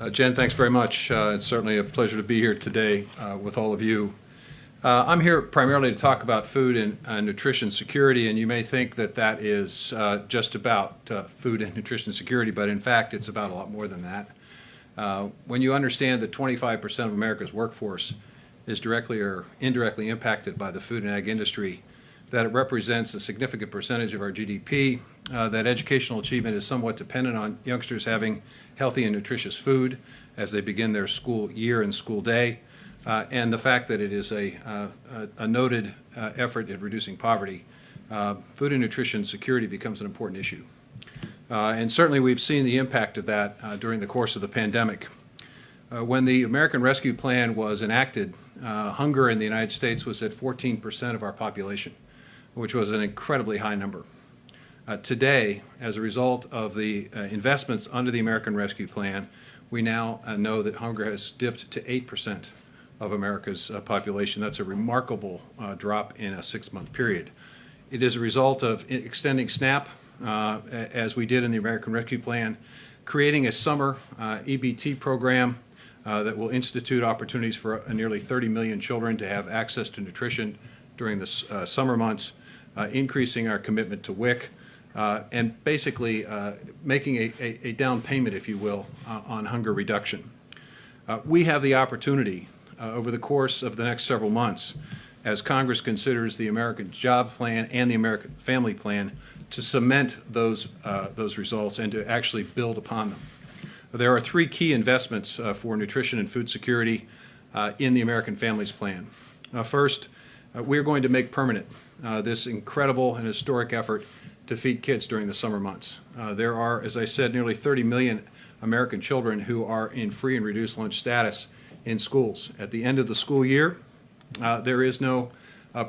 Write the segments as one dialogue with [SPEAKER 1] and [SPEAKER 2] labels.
[SPEAKER 1] Jen, thanks very much. It's certainly a pleasure to be here today with all of you. I'm here primarily to talk about food and nutrition security, and you may think that that is just about food and nutrition security, but in fact it's about a lot more than that. When you understand that 25% of America's workforce is directly or indirectly impacted by the food and ag industry, that it represents a significant percentage of our GDP, that educational achievement is somewhat dependent on youngsters having healthy and nutritious food as they begin their school year and school day, and the fact that it is a noted effort in reducing poverty, food and nutrition security becomes an important issue. And certainly we've seen the impact of that during the course of the pandemic. When the American Rescue Plan was enacted, hunger in the United States was at 14% of our population, which was an incredibly high number. Today, as a result of the investments under the American Rescue Plan, we now know that hunger has dipped to 8% of America's population. That's a remarkable drop in a 6-month period. It is a result of extending SNAP, as we did in the American Rescue Plan, creating a summer EBT program that will institute opportunities for nearly 30 million children to have access to nutrition during the summer months, increasing our commitment to WIC, and basically making a down payment, if you will, on hunger reduction. We have the opportunity over the course of the next several months, as Congress considers the American Job Plan and the American Family Plan, to cement those results and to actually build upon them. There are 3 key investments for nutrition and food security in the American Families Plan. First, we're going to make permanent this incredible and historic effort to feed kids during the summer months. There are, as I said, nearly 30 million American children who are in free and reduced lunch status in schools. At the end of the school year, there is no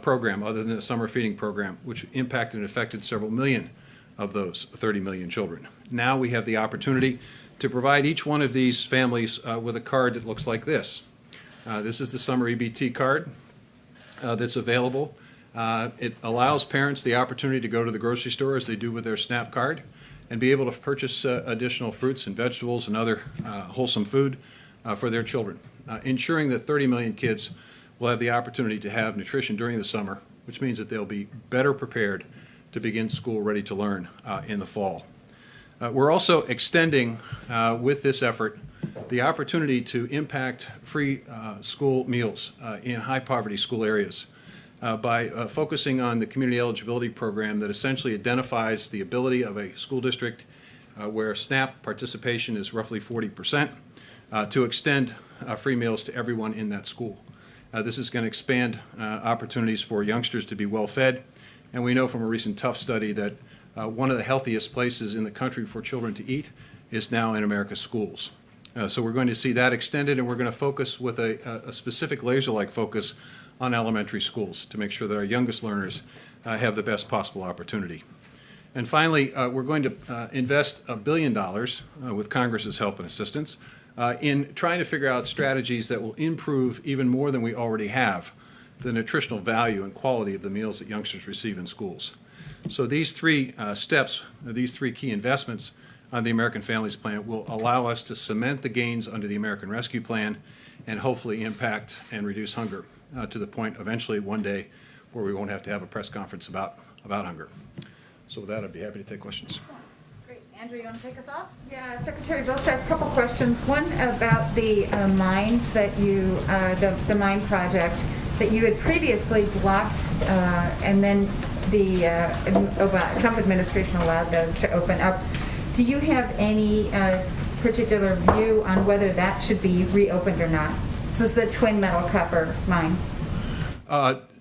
[SPEAKER 1] program other than a summer feeding program, which impacted and affected several million of those 30 million children. Now we have the opportunity to provide each one of these families with a card that looks like this. This is the summer EBT card that's available. It allows parents the opportunity to go to the grocery store, as they do with their SNAP card, and be able to purchase additional fruits and vegetables and other wholesome food for their children, ensuring that 30 million kids will have the opportunity to have nutrition during the summer, which means that they'll be better prepared to begin school ready to learn in the fall. We're also extending, with this effort, the opportunity to impact free school meals in high poverty school areas by focusing on the community eligibility program that essentially identifies the ability of a school district where SNAP participation is roughly 40% to extend free meals to everyone in that school. This is going to expand opportunities for youngsters to be well fed, and we know from a recent Tufts study that one of the healthiest places in the country for children to eat is now in America's schools. So we're going to see that extended, and we're going to focus with a specific laser-like focus on elementary schools to make sure that our youngest learners have the best possible opportunity. And finally, we're going to invest $1 billion with Congress's help and assistance in trying to figure out strategies that will improve even more than we already have the nutritional value and quality of the meals that youngsters receive in schools. So these 3 steps, these 3 key investments on the American Families Plan will allow us to cement the gains under the American Rescue Plan and hopefully impact and reduce hunger to the point eventually one day where we won't have to have a press conference about hunger. So with that, I'd be happy to take questions.
[SPEAKER 2] Great. Andrew, you want to take us off?
[SPEAKER 3] Yeah, Secretary Vilsack, a couple questions. One about the mines that you, the mine project that you had previously blocked, and then the Trump administration allowed those to open up. Do you have any particular view on whether that should be reopened or not? This is the twin metal copper mine.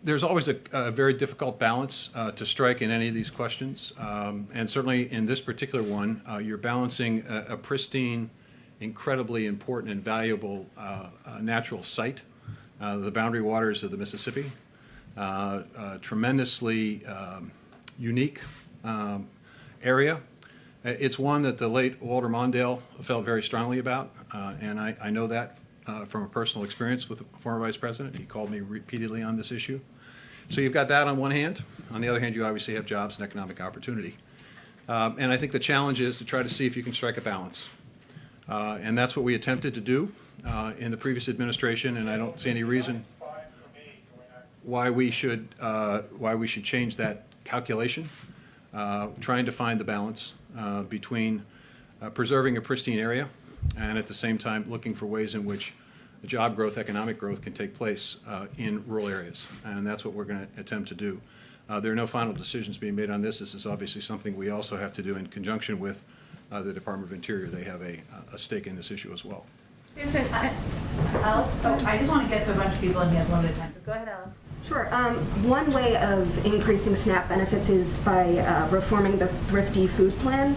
[SPEAKER 1] There's always a very difficult balance to strike in any of these questions. And certainly in this particular one, you're balancing a pristine, incredibly important and valuable natural site, the boundary waters of the Mississippi, tremendously unique area. It's one that the late Walter Mondale felt very strongly about, and I know that from a personal experience with the former vice president. He called me repeatedly on this issue. So you've got that on one hand. On the other hand, you obviously have jobs and economic opportunity. And I think the challenge is to try to see if you can strike a balance. And that's what we attempted to do in the previous administration, and I don't see any reason why we should change that calculation. Trying to find the balance between preserving a pristine area and at the same time looking for ways in which job growth, economic growth can take place in rural areas. And that's what we're going to attempt to do. There are no final decisions being made on this. This is obviously something we also have to do in conjunction with the Department of Interior. They have a stake in this issue as well.
[SPEAKER 2] I just want to get to a bunch of people and he has limited time, so go ahead, Alice.
[SPEAKER 4] Sure. One way of increasing SNAP benefits is by reforming the Thrifty Food Plan.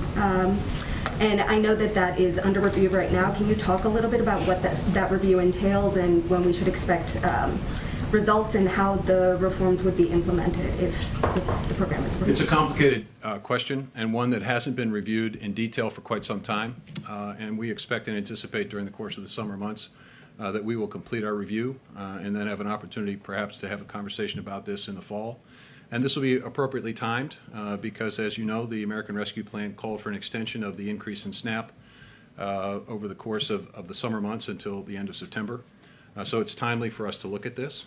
[SPEAKER 4] And I know that that is under review right now. Can you talk a little bit about what that review entails and when we should expect results and how the reforms would be implemented if the program is approved?
[SPEAKER 1] It's a complicated question and one that hasn't been reviewed in detail for quite some time. And we expect and anticipate during the course of the summer months that we will complete our review and then have an opportunity perhaps to have a conversation about this in the fall. And this will be appropriately timed because, as you know, the American Rescue Plan called for an extension of the increase in SNAP over the course of the summer months until the end of September. So it's timely for us to look at this.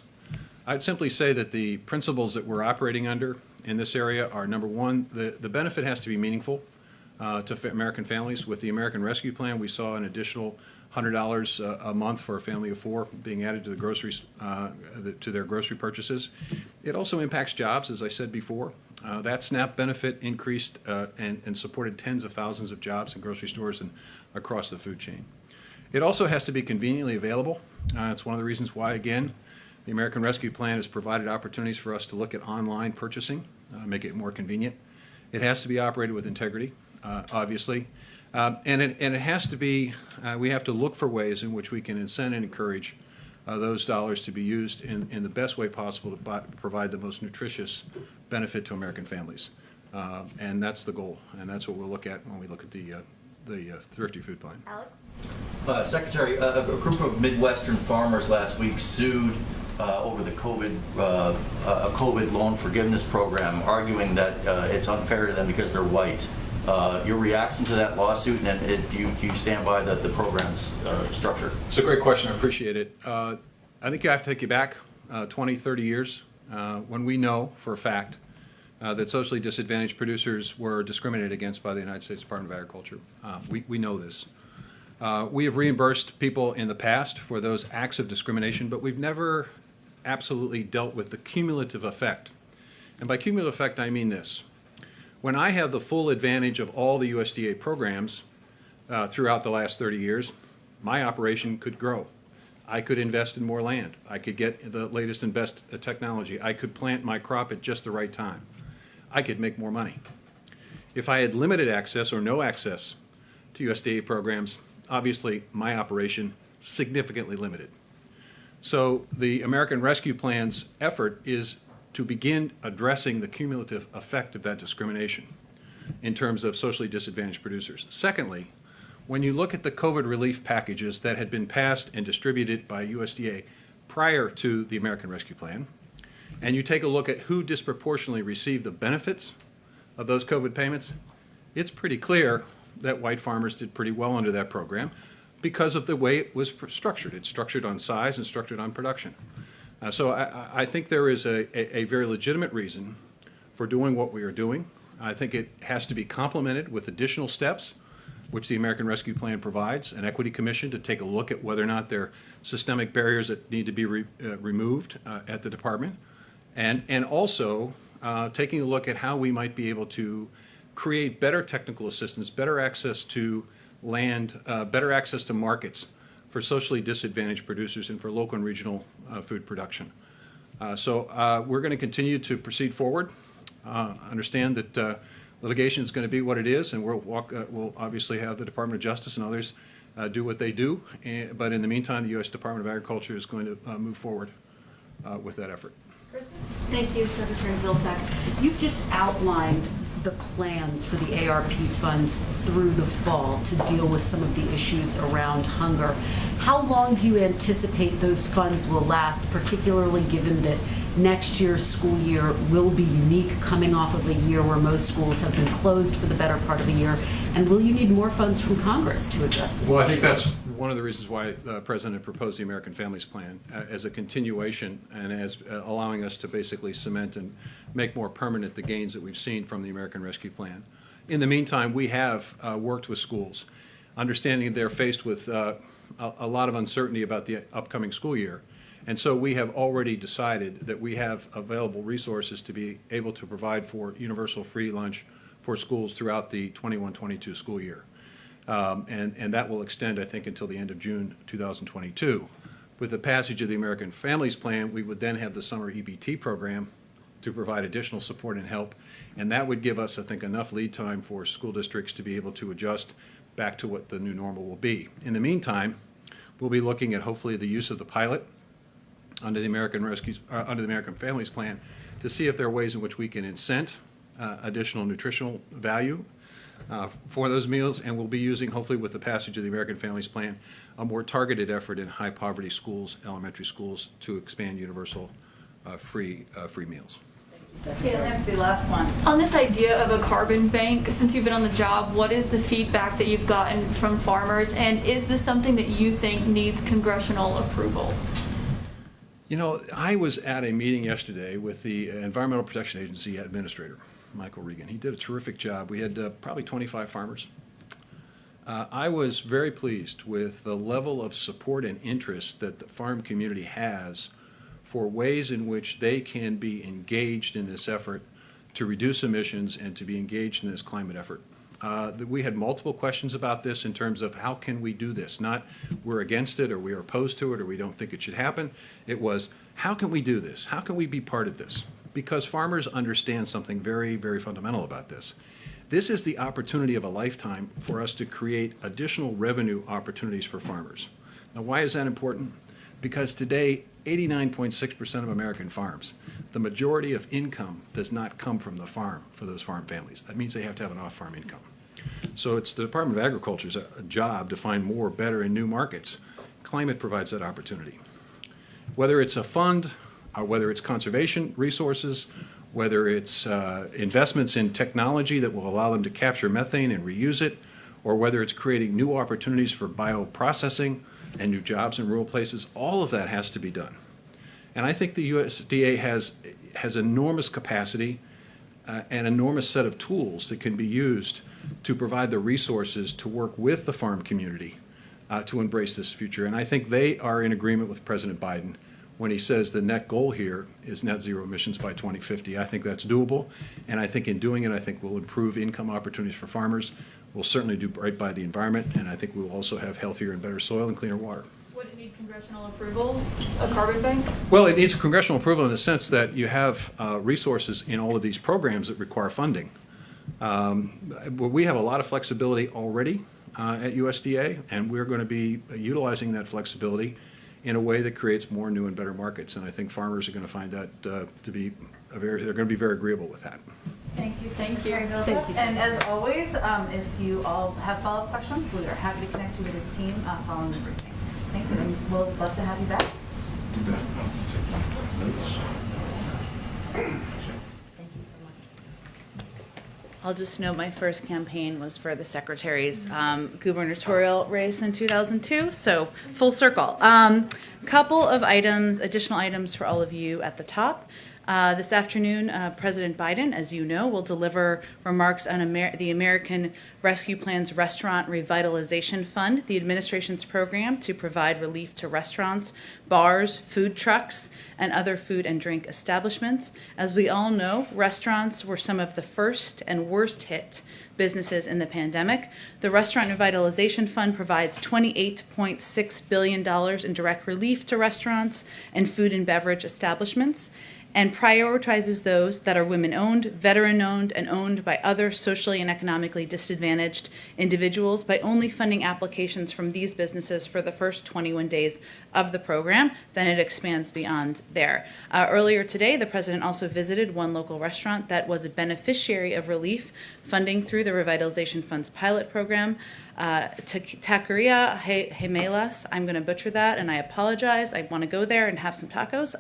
[SPEAKER 1] I'd simply say that the principles that we're operating under in this area are, number one, the benefit has to be meaningful to American families. With the American Rescue Plan, we saw an additional $100 a month for a family of four being added to the groceries to their grocery purchases. It also impacts jobs, as I said before. That SNAP benefit increased and supported tens of thousands of jobs in grocery stores and across the food chain. It also has to be conveniently available. It's one of the reasons why, again, the American Rescue Plan has provided opportunities for us to look at online purchasing, make it more convenient. It has to be operated with integrity, obviously. And it has to be, we have to look for ways in which we can incent and encourage those dollars to be used in the best way possible to provide the most nutritious benefit to American families. And that's the goal, and that's what we'll look at when we look at the Thrifty Food Plan.
[SPEAKER 2] Alex?
[SPEAKER 5] Secretary, a group of Midwestern farmers last week sued over the COVID loan forgiveness program, arguing that it's unfair to them because they're white. Your reaction to that lawsuit, and do you stand by the program's structure?
[SPEAKER 1] It's a great question. I appreciate it. I think I have to take you back 20, 30 years when we know for a fact that socially disadvantaged producers were discriminated against by the United States Department of Agriculture. We know this. We have reimbursed people in the past for those acts of discrimination, but we've never absolutely dealt with the cumulative effect. And by cumulative effect, I mean this. When I have the full advantage of all the USDA programs throughout the last 30 years, my operation could grow. I could invest in more land. I could get the latest and best technology. I could plant my crop at just the right time. I could make more money. If I had limited access or no access to USDA programs, obviously my operation significantly limited. So the American Rescue Plan's effort is to begin addressing the cumulative effect of that discrimination in terms of socially disadvantaged producers. Secondly, when you look at the COVID relief packages that had been passed and distributed by USDA prior to the American Rescue Plan, and you take a look at who disproportionately received the benefits of those COVID payments, it's pretty clear that white farmers did pretty well under that program because of the way it was structured. It's structured on size and structured on production. So I think there is a very legitimate reason for doing what we are doing. I think it has to be complemented with additional steps, which the American Rescue Plan provides, an equity commission to take a look at whether or not there are systemic barriers that need to be removed at the department, and also taking a look at how we might be able to create better technical assistance, better access to land, better access to markets for socially disadvantaged producers and for local and regional food production. So we're going to continue to proceed forward. Understand that litigation is going to be what it is, and we'll obviously have the Department of Justice and others do what they do. But in the meantime, the U.S. Department of Agriculture is going to move forward with that effort.
[SPEAKER 6] Thank you, Secretary Vilsack. You've just outlined the plans for the ARP funds through the fall to deal with some of the issues around hunger. How long do you anticipate those funds will last, particularly given that next year's school year will be unique, coming off of a year where most schools have been closed for the better part of a year, And will you need more funds from Congress to address this
[SPEAKER 1] Well, I think
[SPEAKER 6] issue?
[SPEAKER 1] that's one of the reasons why the President proposed the American Families Plan as a continuation and as allowing us to basically cement and make more permanent the gains that we've seen from the American Rescue Plan. In the meantime, we have worked with schools, understanding they're faced with a lot of uncertainty about the upcoming school year. And so we have already decided that we have available resources to be able to provide for universal free lunch for schools throughout the 21-22 school year. And that will extend, I think, until the end of June 2022. With the passage of the American Families Plan, we would then have the summer EBT program to provide additional support and help. And that would give us, I think, enough lead time for school districts to be able to adjust back to what the new normal will be. In the meantime, we'll be looking at hopefully the use of the pilot under the American Families Plan to see if there are ways in which we can incent additional nutritional value for those meals, and we'll be using, hopefully with the passage of the American Families Plan, a more targeted effort in high poverty schools, elementary schools, to expand universal free meals.
[SPEAKER 2] Caitlin, the last one.
[SPEAKER 7] On this idea of a carbon bank, since you've been on the job, what is the feedback that you've gotten from farmers, and is this something that you think needs congressional approval?
[SPEAKER 1] You know, I was at a meeting yesterday with the Environmental Protection Agency administrator, Michael Regan. He did a terrific job. We had probably 25 farmers. I was very pleased with the level of support and interest that the farm community has for ways in which they can be engaged in this effort to reduce emissions and to be engaged in this climate effort. We had multiple questions about this in terms of how can we do this? Not we're against it or we are opposed to it or we don't think it should happen. It was how can we do this? How can we be part of this? Because farmers understand something very, very fundamental about this. This is the opportunity of a lifetime for us to create additional revenue opportunities for farmers. Now, why is that important? Because today, 89.6% of American farms, the majority of income does not come from the farm for those farm families. That means they have to have an off-farm income. So it's the Department of Agriculture's job to find more, better, and new markets. Climate provides that opportunity. Whether it's a fund, or whether it's conservation resources, whether it's investments in technology that will allow them to capture methane and reuse it, or whether it's creating new opportunities for bioprocessing and new jobs in rural places, all of that has to be done. And I think the USDA has enormous capacity and enormous set of tools that can be used to provide the resources to work with the farm community to embrace this future. And I think they are in agreement with President Biden when he says the net goal here is net zero emissions by 2050. I think that's doable, and I think in doing it, I think we'll improve income opportunities for farmers. We'll certainly do right by the environment, and I think we'll also have healthier and better soil and cleaner water.
[SPEAKER 7] Would it need congressional approval, a carbon bank?
[SPEAKER 1] Well, it needs congressional approval in the sense that you have resources in all of these programs that require funding. We have a lot of flexibility already at USDA, and we're going to be utilizing that flexibility in a way that creates more new and better markets. And I think farmers are going to find that to be they're going to be very agreeable with that.
[SPEAKER 2] Thank you,
[SPEAKER 7] Thank you.
[SPEAKER 2] Secretary Vilsack.
[SPEAKER 6] Thank you,
[SPEAKER 2] And as always, if you all have follow-up questions, we are happy to connect you with his team following the briefing. Thank you, and we'll love to have you back.
[SPEAKER 8] Thank you so much. I'll just note my first campaign was for the Secretary's gubernatorial race in 2002, so full circle. Couple of items, additional items for all of you at the top. This afternoon, President Biden, as you know, will deliver remarks on the American Rescue Plan's Restaurant Revitalization Fund, the administration's program to provide relief to restaurants, bars, food trucks, and other food and drink establishments. As we all know, restaurants were some of the first and worst hit businesses in the pandemic. The Restaurant Revitalization Fund provides $28.6 billion in direct relief to restaurants and food and beverage establishments, and prioritizes those that are women-owned, veteran-owned, and owned by other socially and economically disadvantaged individuals by only funding applications from these businesses for the first 21 days of the program. Then it expands beyond there. Earlier today, the president also visited one local restaurant that was a beneficiary of relief funding through the Revitalization Fund's pilot program. Taqueria Gemelas, I'm going to butcher that, and I apologize. I want to go there and have some tacos.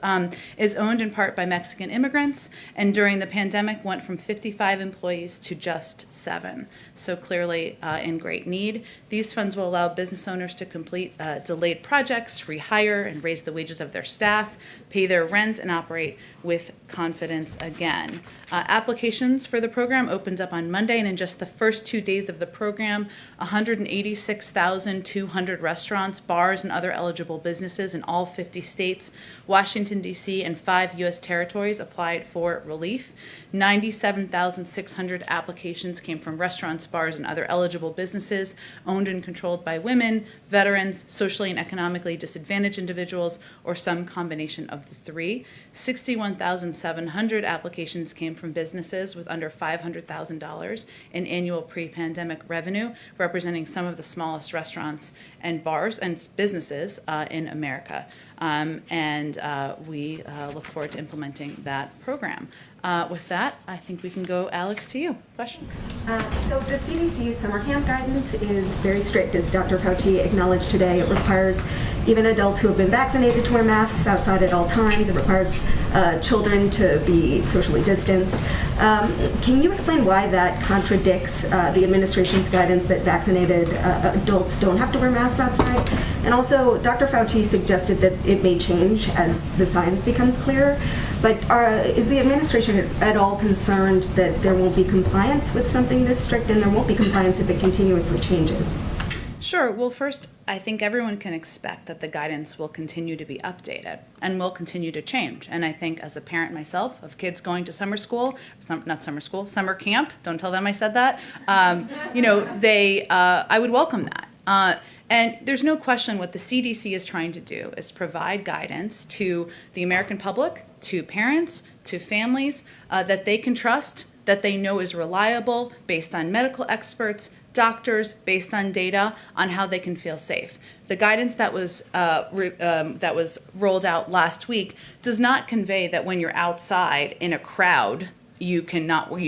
[SPEAKER 8] Is owned in part by Mexican immigrants, and during the pandemic went from 55 employees to just 7. So clearly in great need. These funds will allow business owners to complete delayed projects, rehire and raise the wages of their staff, pay their rent, and operate with confidence again. Applications for the program opens up on Monday, and in just the first 2 days of the program, 186,200 restaurants, bars, and other eligible businesses in all 50 states, Washington, D.C., and 5 U.S. territories applied for relief. 97,600 applications came from restaurants, bars, and other eligible businesses owned and controlled by women, veterans, socially and economically disadvantaged individuals, or some combination of the three. 61,700 applications came from businesses with under $500,000 in annual pre-pandemic revenue, representing some of the smallest restaurants and bars and businesses in America. We look forward to implementing that program. With that, I think we can go, Alex, to you. Questions?
[SPEAKER 4] So the CDC's summer camp guidance is very strict, as Dr. Fauci acknowledged today. It requires even adults who have been vaccinated to wear masks outside at all times. It requires children to be socially distanced. Can you explain why that contradicts the administration's guidance that vaccinated adults don't have to wear masks outside? And also, Dr. Fauci suggested that it may change as the science becomes clearer. But is the administration at all concerned that there won't be compliance with something this strict, and there won't be compliance if it continuously changes?
[SPEAKER 8] Sure. Well, first, I think everyone can expect that the guidance will continue to be updated and will continue to change. And I think as a parent myself of kids going to summer camp, don't tell them I said that, I would welcome that. And there's no question what the CDC is trying to do is provide guidance to the American public, to parents, to families that they can trust, that they know is reliable, based on medical experts, doctors, based on data on how they can feel safe. The guidance that was rolled out last week does not convey that when you're outside in a crowd, you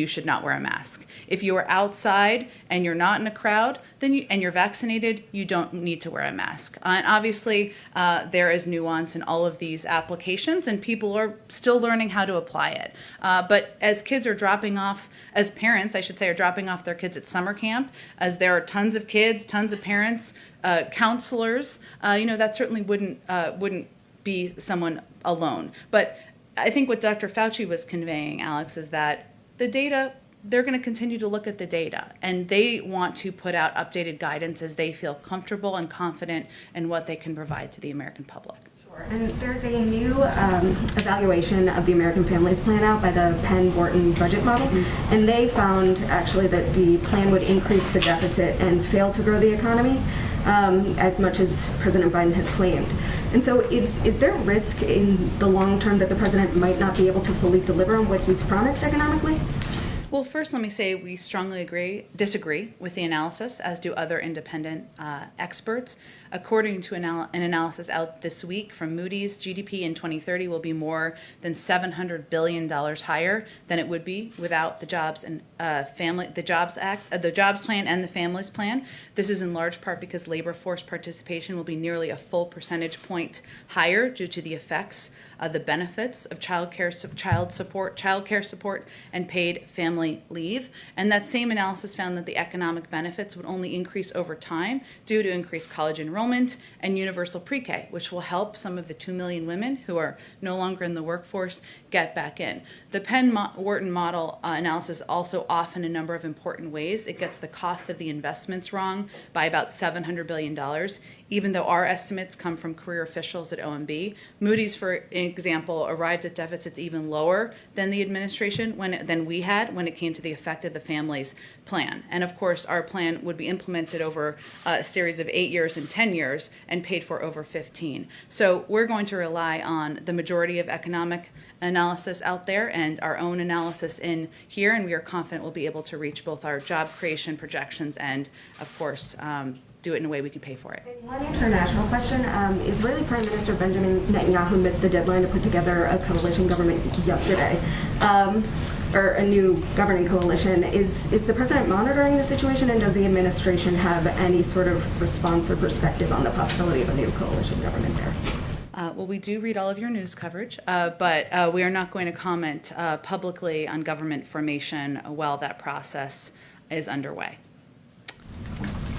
[SPEAKER 8] should not wear a mask. If you are outside and you're not in a crowd, and you're vaccinated, you don't need to wear a mask. And obviously, there is nuance in all of these applications, and people are still learning how to apply it. But as kids are dropping off, as parents, I should say, are dropping off their kids at summer camp, as there are tons of kids, tons of parents, counselors, that certainly wouldn't be someone alone. But I think what Dr. Fauci was conveying, Alex, is that the data, they're going to continue to look at the data, and they want to put out updated guidance as they feel comfortable and confident in what they can provide to the American public.
[SPEAKER 4] Sure. And there's a new evaluation of the American Families Plan out by the Penn-Wharton budget model, and they found actually that the plan would increase the deficit and fail to grow the economy as much as President Biden has claimed. And so is there a risk in the long term that the president might not be able to fully deliver on what he's promised economically?
[SPEAKER 8] Well, first, let me say we strongly disagree with the analysis, as do other independent experts. According to an analysis out this week from Moody's, GDP in 2030 will be more than $700 billion higher than it would be without the Jobs and the Jobs Act, the Jobs Plan, and the Families Plan. This is in large part because labor force participation will be nearly a full percentage point higher due to the effects of the benefits of child care support, and paid family leave. And that same analysis found that the economic benefits would only increase over time due to increased college enrollment and universal pre-K, which will help some of the 2 million women who are no longer in the workforce get back in. The Penn-Wharton model analysis also off in a number of important ways. It gets the cost of the investments wrong by about $700 billion, even though our estimates come from career officials at OMB. Moody's, for example, arrived at deficits even lower than the administration than we had when it came to the effect of the Families Plan. And of course, our plan would be implemented over a series of 8 years and 10 years and paid for over 15. So we're going to rely on the majority of economic analysis out there and our own analysis in here, and we are confident we'll be able to reach both our job creation projections and, of course, do it in a way we can pay for it.
[SPEAKER 4] And one international question. Israeli Prime Minister Benjamin Netanyahu missed the deadline to put together a coalition government yesterday. or a new governing coalition. Is the president monitoring the situation, and does the administration have any sort of response or perspective on the possibility of a new coalition government there?
[SPEAKER 8] Well, we do read all of your news coverage, but we are not going to comment publicly on government formation while that process is underway.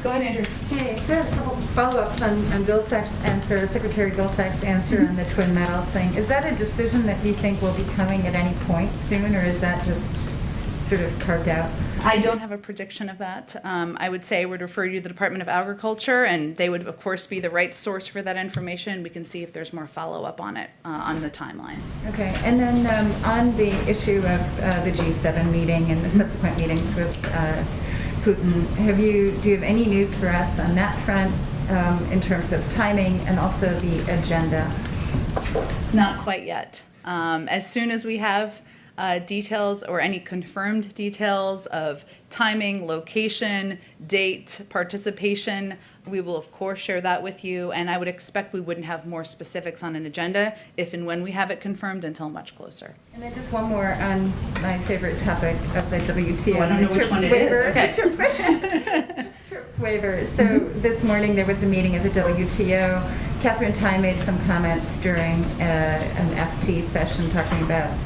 [SPEAKER 8] Go ahead, Andrew.
[SPEAKER 3] Hey, so I have a couple follow-ups on Vilsack's answer, Secretary Vilsack's answer on the Twin Metals thing. Is that a decision that you think will be coming at any point soon, or is that just sort of carved out?
[SPEAKER 8] I don't have a prediction of that. I would say I would refer you to the Department of Agriculture, and they would, of course, be the right source for that information. We can see if there's more follow-up on it on the timeline.
[SPEAKER 3] Okay, and then on the issue of the G7 meeting and the subsequent meetings with Putin, do you have any news for us on that front in terms of timing and also the agenda?
[SPEAKER 8] Not quite yet. As soon as we have details or any confirmed details of timing, location, date, participation, we will of course share that with you, and I would expect we wouldn't have more specifics on an agenda if and when we have it confirmed until much closer.
[SPEAKER 3] And then just one more on my favorite topic of the WTO.
[SPEAKER 8] Oh, I don't know which one it is. Okay.
[SPEAKER 3] TRIPS waiver. So this morning there was a meeting at the WTO. Catherine Tai made some comments during an FT session talking about,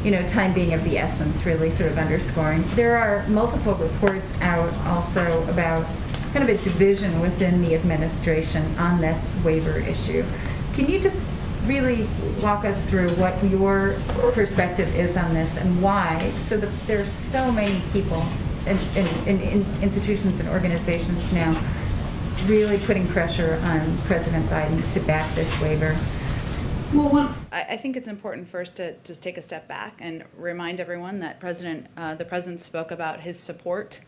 [SPEAKER 3] you know, time being of the essence, really sort of underscoring. There are multiple reports out also about kind of a division within the administration on this waiver issue. Can you just really walk us through what your perspective is on this and why? So that there's so many people in institutions and organizations now really putting pressure on President Biden to back this waiver.
[SPEAKER 8] Well, I think it's important first to just take a step back and remind everyone that the president spoke about his support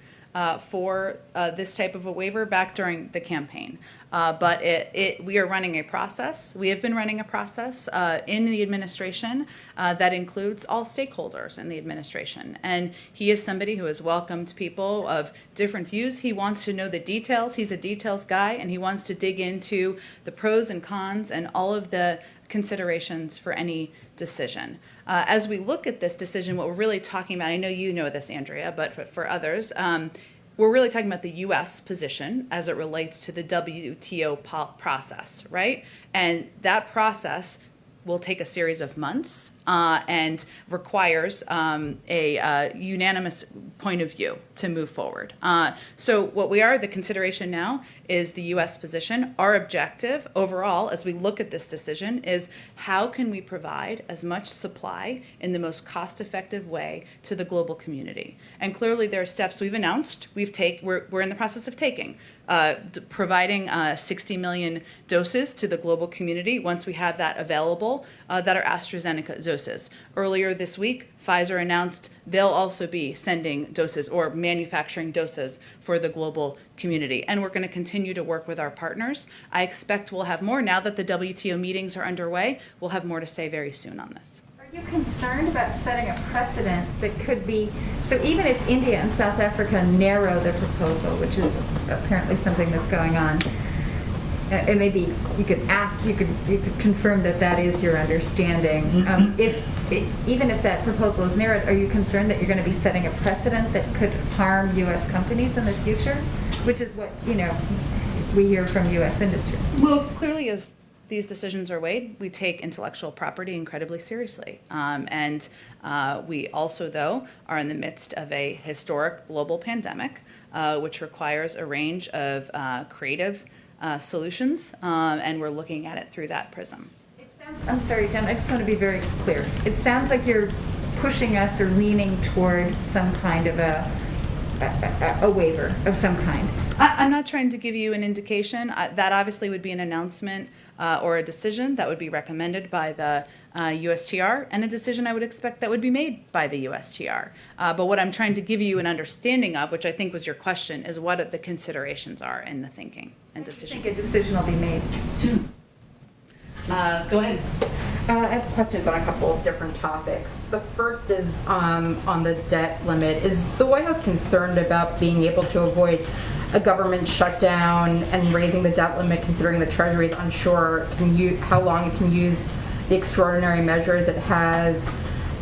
[SPEAKER 8] for this type of a waiver back during the campaign. But we are running a process. We have been running a process in the administration that includes all stakeholders in the administration. And he is somebody who has welcomed people of different views. He wants to know the details. He's a details guy, and he wants to dig into the pros and cons and all of the considerations for any decision. As we look at this decision, what we're really talking about, I know you know this, Andrea, but for others, we're really talking about the U.S. position as it relates to the WTO process, right? And that process will take a series of months and requires a unanimous point of view to move forward. So what the consideration now is the U.S. position. Our objective overall, as we look at this decision, is how can we provide as much supply in the most cost-effective way to the global community? And clearly there are steps we've announced. We're in the process of taking. Providing 60 million doses to the global community once we have that available that are AstraZeneca doses. Earlier this week, Pfizer announced they'll also be sending doses or manufacturing doses for the global community. And we're going to continue to work with our partners. I expect we'll have more now that the WTO meetings are underway. We'll have more to say very soon on this.
[SPEAKER 3] Are you concerned about setting a precedent that could be, so even if India and South Africa narrow the proposal, which is apparently something that's going on, and maybe you could confirm that is your understanding. Even if that proposal is narrowed, are you concerned that you're going to be setting a precedent that could harm U.S. companies in the future? Which is what, we hear from U.S. industry.
[SPEAKER 8] Well, clearly as these decisions are weighed, we take intellectual property incredibly seriously. And we also, though, are in the midst of a historic global pandemic, which requires a range of creative solutions, and we're looking at it through that prism.
[SPEAKER 3] I'm sorry, Jen, I just want to be very clear. It sounds like you're pushing us or leaning toward some kind of a waiver of some kind.
[SPEAKER 8] I'm not trying to give you an indication. That obviously would be an announcement or a decision that would be recommended by the USTR, and a decision I would expect that would be made by the USTR. But what I'm trying to give you an understanding of, which I think was your question, is what the considerations are in the thinking and decision.
[SPEAKER 3] I think a decision will be made
[SPEAKER 8] Soon. Go ahead.
[SPEAKER 9] I have questions on a couple of different topics. The first is on the debt limit. Is the White House concerned about being able to avoid a government shutdown and raising the debt limit, considering the Treasury is unsure how long it can use the extraordinary measures it has?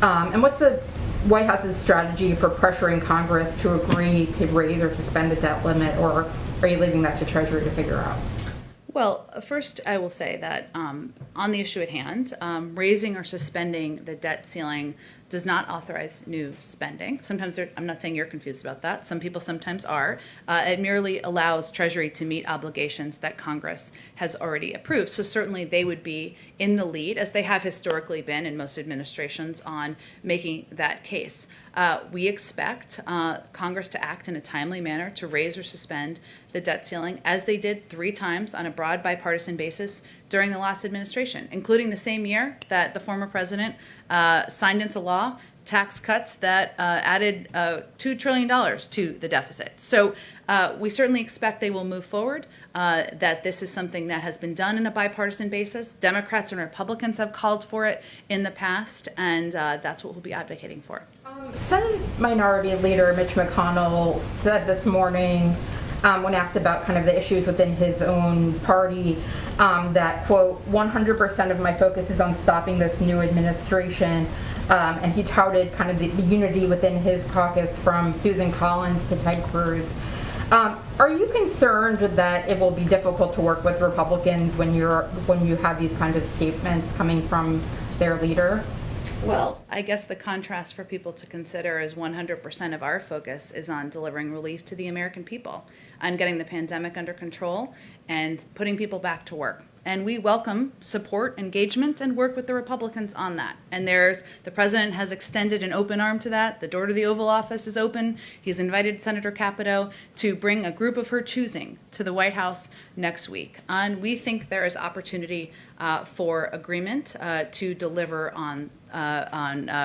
[SPEAKER 9] And what's the White House's strategy for pressuring Congress to agree to raise or suspend the debt limit, or are you leaving that to Treasury to figure out?
[SPEAKER 8] Well, first, I will say that on the issue at hand, raising or suspending the debt ceiling does not authorize new spending. Sometimes I'm not saying you're confused about that. Some people sometimes are. It merely allows Treasury to meet obligations that Congress has already approved. So certainly they would be in the lead, as they have historically been in most administrations, on making that case. We expect Congress to act in a timely manner to raise or suspend the debt ceiling, as they did 3 times on a broad bipartisan basis during the last administration, including the same year that the former president signed into law tax cuts that added $2 trillion to the deficit. So we certainly expect they will move forward, that this is something that has been done in a bipartisan basis. Democrats and Republicans have called for it in the past, and that's what we'll be advocating for.
[SPEAKER 9] Senate Minority Leader Mitch McConnell said this morning, when asked about kind of the issues within his own party, that, quote, 100% of my focus is on stopping this new administration. And he touted kind of the unity within his caucus, from Susan Collins to Ted Cruz. Are you concerned that it will be difficult to work with Republicans when you have these kind of statements coming from their leader?
[SPEAKER 8] Well, I guess the contrast for people to consider is 100% of our focus is on delivering relief to the American people, on getting the pandemic under control and putting people back to work. And we welcome support, engagement, and work with the Republicans on that. And the president has extended an open arm to that. The door to the Oval Office is open. He's invited Senator Capito to bring a group of her choosing to the White House next week. And we think there is opportunity for agreement to deliver on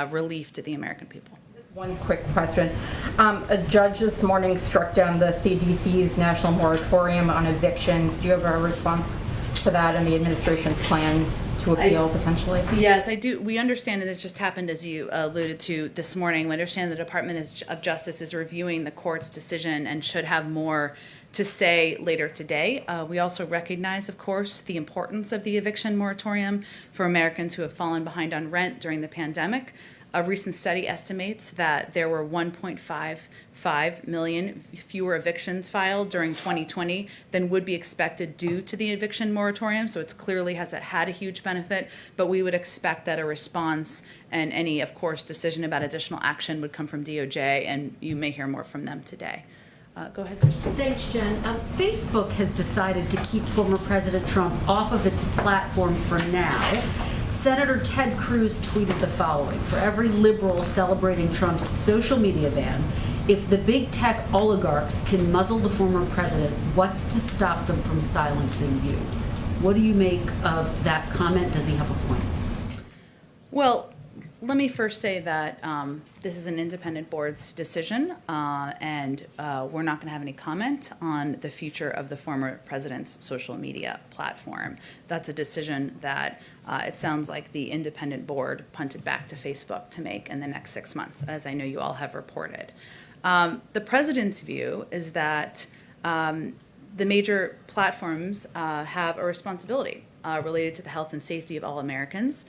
[SPEAKER 8] relief to the American people.
[SPEAKER 9] One quick question. A judge this morning struck down the CDC's national moratorium on evictions. Do you have a response to that and the administration's plans to appeal potentially?
[SPEAKER 8] Yes, I do. We understand, and this just happened, as you alluded to this morning. We understand the Department of Justice is reviewing the court's decision and should have more to say later today. We also recognize, of course, the importance of the eviction moratorium for Americans who have fallen behind on rent during the pandemic. A recent study estimates that there were 1.55 million fewer evictions filed during 2020 than would be expected due to the eviction moratorium. So it's clearly had a huge benefit, but we would expect that a response and any, of course, decision about additional action would come from DOJ, and you may hear more from them today. Go ahead, Christine.
[SPEAKER 6] Thanks, Jen. Facebook has decided to keep former President Trump off of its platform for now. Senator Ted Cruz tweeted the following: for every liberal celebrating Trump's social media ban, if the big tech oligarchs can muzzle the former president, what's to stop them from silencing you? What do you make of that comment? Does he have a point?
[SPEAKER 8] Well, let me first say that this is an independent board's decision, and we're not going to have any comment on the future of the former president's social media platform. That's a decision that it sounds like the independent board punted back to Facebook to make in the next 6 months, as I know you all have reported. The president's view is that the major platforms have a responsibility related to the health and safety of all Americans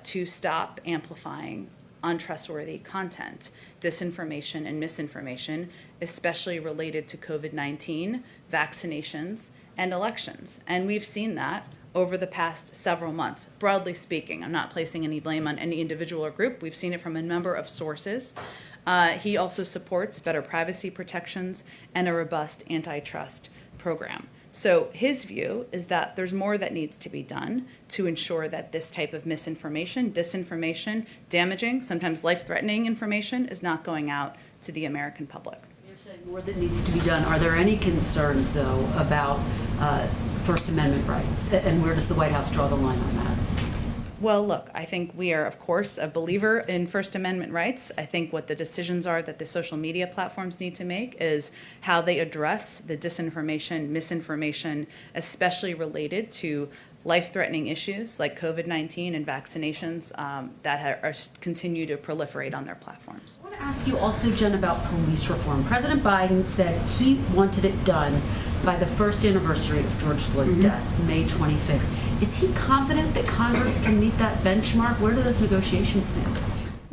[SPEAKER 8] to stop amplifying untrustworthy content, disinformation and misinformation, especially related to COVID-19, vaccinations, and elections. And we've seen that over the past several months, broadly speaking. I'm not placing any blame on any individual or group. We've seen it from a number of sources. He also supports better privacy protections and a robust antitrust program. So his view is that there's more that needs to be done to ensure that this type of misinformation, disinformation, damaging, sometimes life-threatening information is not going out to the American public.
[SPEAKER 6] You're saying more that needs to be done. Are there any concerns, though, about First Amendment rights? And where does the White House draw the line on that?
[SPEAKER 8] Well, look, I think we are, of course, a believer in First Amendment rights. I think what the decisions are that the social media platforms need to make is how they address the disinformation, misinformation, especially related to life-threatening issues like COVID-19 and vaccinations that continue to proliferate on their platforms.
[SPEAKER 6] I want to ask you also, Jen, about police reform. President Biden said he wanted it done by the first anniversary of George Floyd's death, May 25th. Is he confident that Congress can meet that benchmark? Where do those negotiations stand?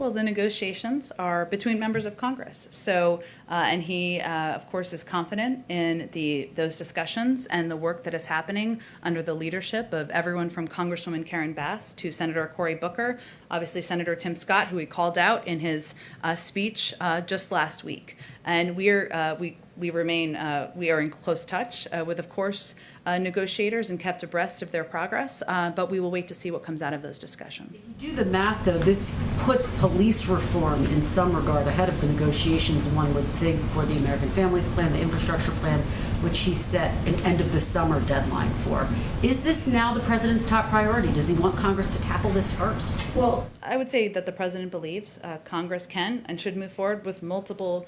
[SPEAKER 8] Well, the negotiations are between members of Congress. So, and he, of course, is confident in those discussions and the work that is happening under the leadership of everyone from Congresswoman Karen Bass to Senator Cory Booker, obviously Senator Tim Scott, who he called out in his speech just last week. And we are in close touch with, of course, negotiators and kept abreast of their progress, but we will wait to see what comes out of those discussions.
[SPEAKER 6] If you do the math, though, this puts police reform in some regard ahead of the negotiations, one would think, for the American Families Plan, the infrastructure plan, which he set an end of the summer deadline for. Is this now the president's top priority? Does he want Congress to tackle this first?
[SPEAKER 8] Well, I would say that the president believes Congress can and should move forward with multiple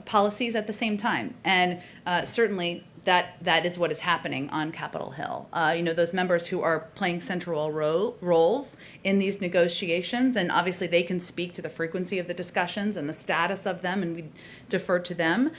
[SPEAKER 8] policies at the same time. And certainly that is what is happening on Capitol Hill. Those members who are playing central roles in these negotiations, and obviously they can speak to the frequency of the discussions and the status of them, and we defer to them.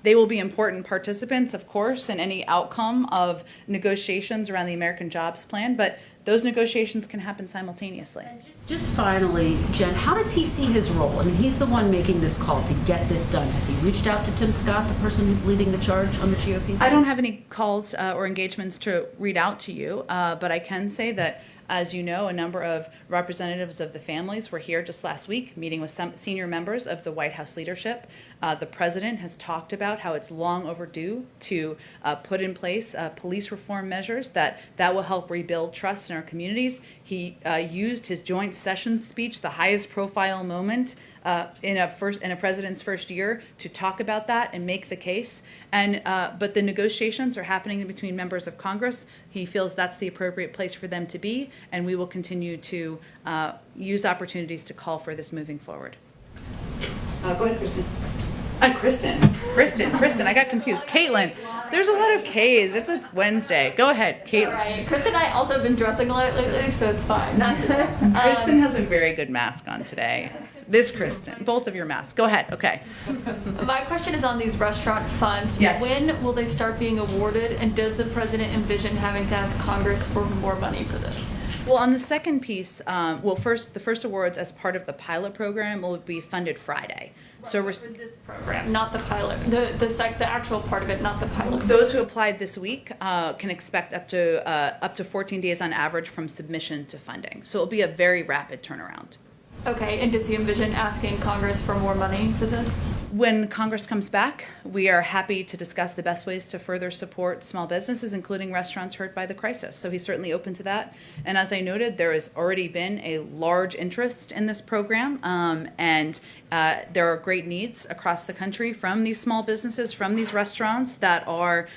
[SPEAKER 8] They will be important participants, of course, in any outcome of negotiations around the American Jobs Plan, but those negotiations can happen simultaneously.
[SPEAKER 6] Just finally, Jen, how does he see his role? I mean, he's the one making this call to get this done. Has he reached out to Tim Scott, the person who's leading the charge on the GOP side?
[SPEAKER 8] I don't have any calls or engagements to read out to you, but I can say that, as you know, a number of representatives of the families were here just last week meeting with some senior members of the White House leadership. The president has talked about how it's long overdue to put in place police reform measures that will help rebuild trust in our communities. He used his joint session speech, the highest profile moment in a president's first year, to talk about that and make the case. And but the negotiations are happening between members of Congress. He feels that's the appropriate place for them to be, and we will continue to use opportunities to call for this moving forward. Go ahead, Kristen. Kristen, I got confused. Caitlin, there's a lot of K's. It's a Wednesday. Go ahead, Caitlin.
[SPEAKER 7] All right. Kristen and I also have been dressing a lot lately, so it's fine. Not today.
[SPEAKER 8] Kristen has a very good mask on today. This Kristen, both of your masks. Go ahead. Okay.
[SPEAKER 7] My question is on these restaurant funds.
[SPEAKER 8] Yes.
[SPEAKER 7] When will they start being awarded, and does the president envision having to ask Congress for more money for this?
[SPEAKER 8] Well, on the second piece, the first awards as part of the pilot program will be funded Friday. So we're
[SPEAKER 7] for this program, not the pilot, the actual part of it, not the pilot.
[SPEAKER 8] Those who applied this week can expect up to 14 days on average from submission to funding. So it'll be a very rapid turnaround.
[SPEAKER 7] Okay, and does he envision asking Congress for more money for this?
[SPEAKER 8] When Congress comes back, we are happy to discuss the best ways to further support small businesses, including restaurants hurt by the crisis. So he's certainly open to that. And as I noted, there has already been a large interest in this program, and there are great needs across the country from these small businesses, from these restaurants that are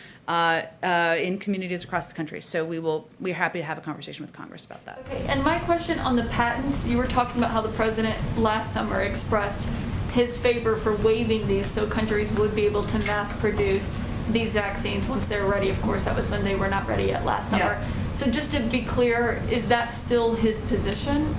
[SPEAKER 8] in communities across the country. So we're happy to have a conversation with Congress about that.
[SPEAKER 7] Okay, and my question on the patents, you were talking about how the president last summer expressed his favor for waiving these so countries would be able to mass produce these vaccines once they're ready. Of course, that was when they were not ready yet last summer.
[SPEAKER 8] Yeah.
[SPEAKER 7] So just to be clear, is that still his position?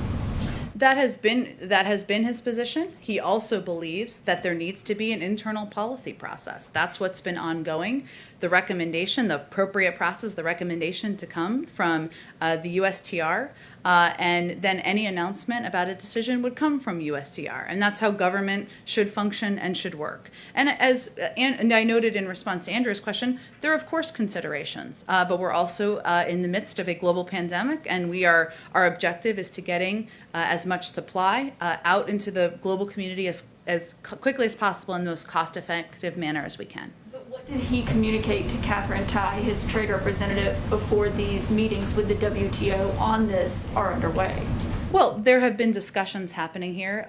[SPEAKER 8] That has been his position. He also believes that there needs to be an internal policy process. That's what's been ongoing. The recommendation, the appropriate process, the recommendation to come from the USTR, and then any announcement about a decision would come from USTR. And that's how government should function and should work. And as and I noted in response to Andrew's question, there are of course considerations, but we're also in the midst of a global pandemic, and our objective is to getting as much supply out into the global community as quickly as possible in the most cost-effective manner as we can.
[SPEAKER 7] But what did he communicate to Catherine Tai, his trade representative, before these meetings with the WTO on this are underway?
[SPEAKER 8] Well, there have been discussions happening here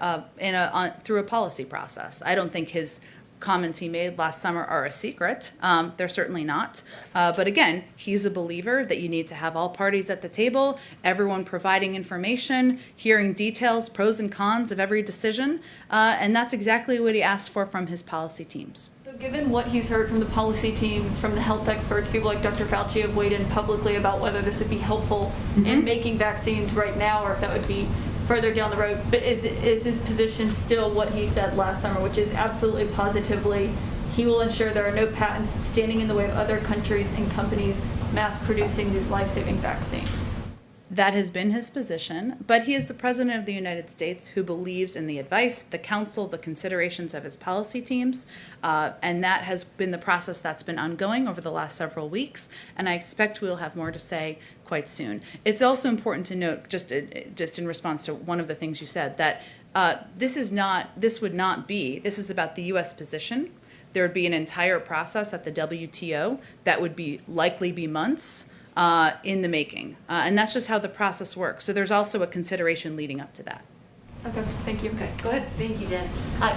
[SPEAKER 8] through a policy process. I don't think his comments he made last summer are a secret. They're certainly not. But again, he's a believer that you need to have all parties at the table, everyone providing information, hearing details, pros and cons of every decision. And that's exactly what he asked for from his policy teams.
[SPEAKER 7] So given what he's heard from the policy teams, from the health experts, people like Dr. Fauci have weighed in publicly about whether this would be helpful in making vaccines right now, or if that would be further down the road. But is his position still what he said last summer, which is absolutely positively he will ensure there are no patents standing in the way of other countries and companies mass producing these life-saving vaccines?
[SPEAKER 8] That has been his position, but he is the President of the United States who believes in the advice, the counsel, the considerations of his policy teams, and that has been the process that's been ongoing over the last several weeks, and I expect we'll have more to say quite soon. It's also important to note, just in response to one of the things you said, that this is about the U.S. position. There would be an entire process at the WTO that would likely be months in the making. And that's just how the process works. So there's also a consideration leading up to that.
[SPEAKER 7] Okay, thank you.
[SPEAKER 8] Okay, go ahead.
[SPEAKER 6] Thank you, Jen.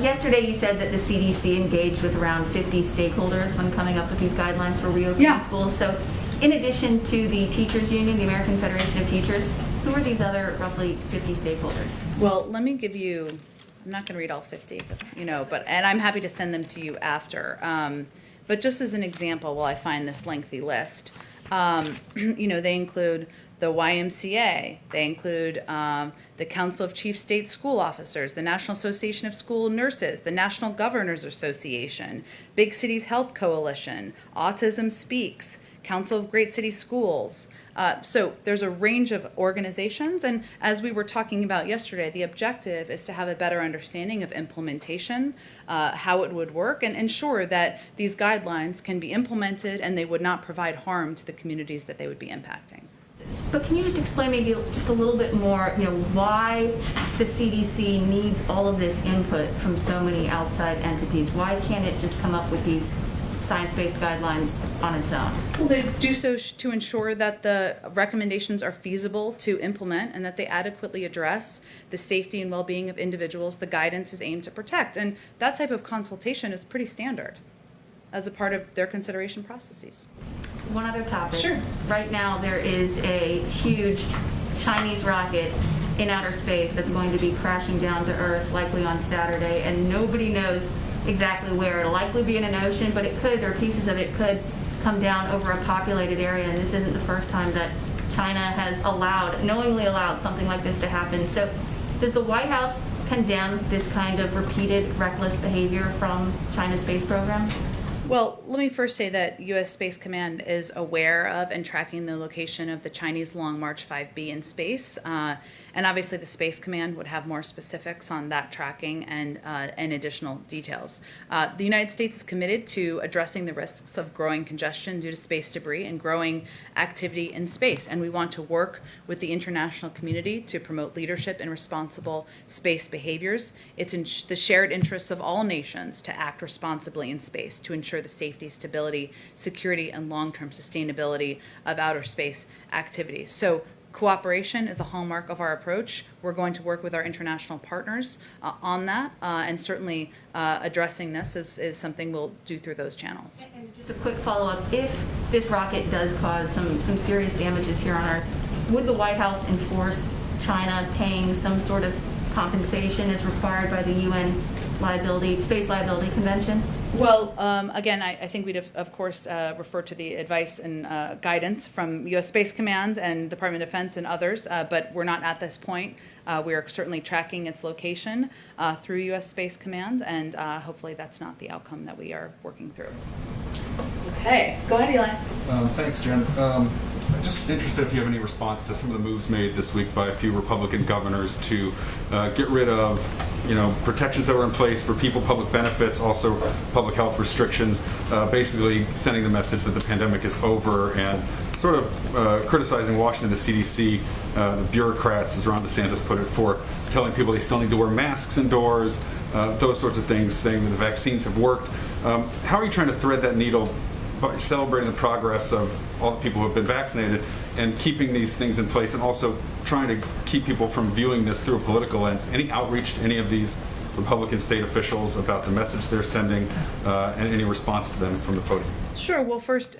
[SPEAKER 6] Yesterday, you said that the CDC engaged with around 50 stakeholders when coming up with these guidelines for reopening schools. So in addition to the Teachers Union, the American Federation of Teachers, who are these other roughly 50 stakeholders?
[SPEAKER 8] Well, let me give you, I'm not going to read all 50, and I'm happy to send them to you after. But just as an example, while I find this lengthy list, they include the YMCA, they include the Council of Chief State School Officers, the National Association of School Nurses, the National Governors Association, Big Cities Health Coalition, Autism Speaks, Council of Great City Schools. So there's a range of organizations, and as we were talking about yesterday, the objective is to have a better understanding of implementation, how it would work, and ensure that these guidelines can be implemented and they would not provide harm to the communities that they would be impacting.
[SPEAKER 6] But can you just explain maybe just a little bit more, why the CDC needs all of this input from so many outside entities? Why can't it just come up with these science-based guidelines on its own?
[SPEAKER 8] Well, they do so to ensure that the recommendations are feasible to implement and that they adequately address the safety and well-being of individuals the guidance is aimed to protect. And that type of consultation is pretty standard as a part of their consideration processes.
[SPEAKER 6] One other topic.
[SPEAKER 8] Sure.
[SPEAKER 6] Right now, there is a huge Chinese rocket in outer space that's going to be crashing down to Earth, likely on Saturday, and nobody knows exactly where. It'll likely be in an ocean, but it could, or pieces of it could, come down over a populated area, and this isn't the first time that China has knowingly allowed something like this to happen. So does the White House condemn this kind of repeated reckless behavior from China's space program?
[SPEAKER 8] Well, let me first say that U.S. Space Command is aware of and tracking the location of the Chinese Long March 5B in space. And obviously the Space Command would have more specifics on that tracking and additional details. The United States is committed to addressing the risks of growing congestion due to space debris and growing activity in space. And we want to work with the international community to promote leadership in responsible space behaviors. It's in the shared interests of all nations to act responsibly in space to ensure the safety, stability, security, and long-term sustainability of outer space activities. So cooperation is a hallmark of our approach. We're going to work with our international partners on that, and certainly addressing this is something we'll do through those channels.
[SPEAKER 6] And just a quick follow-up. If this rocket does cause some serious damages here on Earth, would the White House enforce China paying some sort of compensation as required by the UN Space Liability Convention?
[SPEAKER 8] Well, again, I think we'd of course refer to the advice and guidance from U.S. Space Command and Department of Defense and others, but we're not at this point. We are certainly tracking its location through U.S. Space Command, and hopefully that's not the outcome that we are working through. Okay, go ahead, Eli.
[SPEAKER 10] Thanks, Jen. I'm just interested if you have any response to some of the moves made this week by a few Republican governors to get rid of, protections that were in place for people, public benefits, also public health restrictions, basically sending the message that the pandemic is over and sort of criticizing Washington, the CDC, the bureaucrats, as Ron DeSantis put it, for telling people they still need to wear masks indoors, those sorts of things, saying that the vaccines have worked. How are you trying to thread that needle by celebrating the progress of all the people who have been vaccinated and keeping these things in place, and also trying to keep people from viewing this through a political lens? Any outreach to any of these Republican state officials about the message they're sending and any response to them from the podium?
[SPEAKER 8] Sure. Well, first,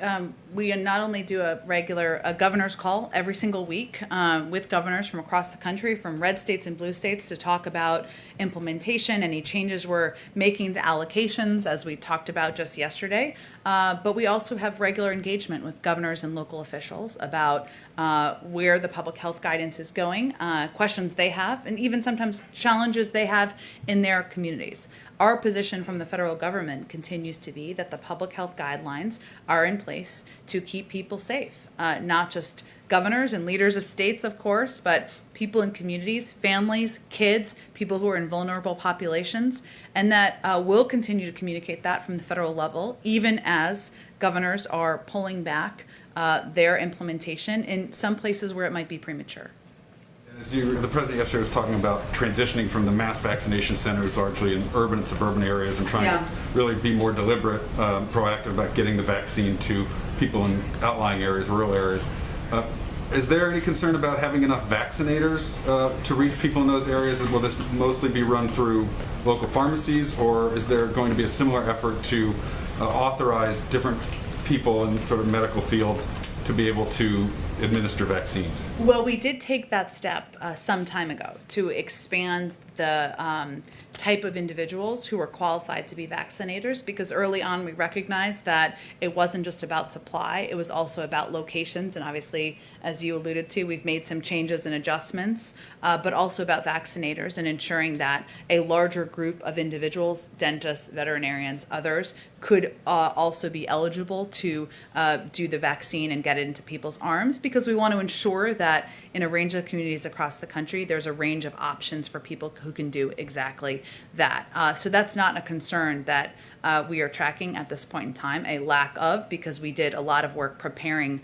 [SPEAKER 8] we not only do a governor's call every single week with governors from across the country, from red states and blue states, to talk about implementation, any changes we're making to allocations, as we talked about just yesterday. But we also have regular engagement with governors and local officials about where the public health guidance is going, questions they have, and even sometimes challenges they have in their communities. our position from the federal government continues to be that the public health guidelines are in place to keep people safe, not just governors and leaders of states, of course, but people in communities, families, kids, people who are in vulnerable populations, and that we'll continue to communicate that from the federal level, even as governors are pulling back their implementation in some places where it might be premature.
[SPEAKER 10] The president yesterday was talking about transitioning from the mass vaccination centers largely in urban and suburban areas and trying to really be more deliberate, proactive about getting the vaccine to people in outlying areas, rural areas. Is there any concern about having enough vaccinators to reach people in those areas? Will this mostly be run through local pharmacies, or is there going to be a similar effort to authorize different people in sort of medical fields to be able to administer vaccines?
[SPEAKER 8] Well, we did take that step some time ago to expand the type of individuals who are qualified to be vaccinators, because early on we recognized that it wasn't just about supply, it was also about locations, and obviously, as you alluded to, we've made some changes and adjustments, but also about vaccinators and ensuring that a larger group of individuals, dentists, veterinarians, others, could also be eligible to do the vaccine and get it into people's arms, because we want to ensure that in a range of communities across the country, there's a range of options for people who can do exactly that. So that's not a concern that we are tracking at this point in time, a lack of, because we did a lot of work preparing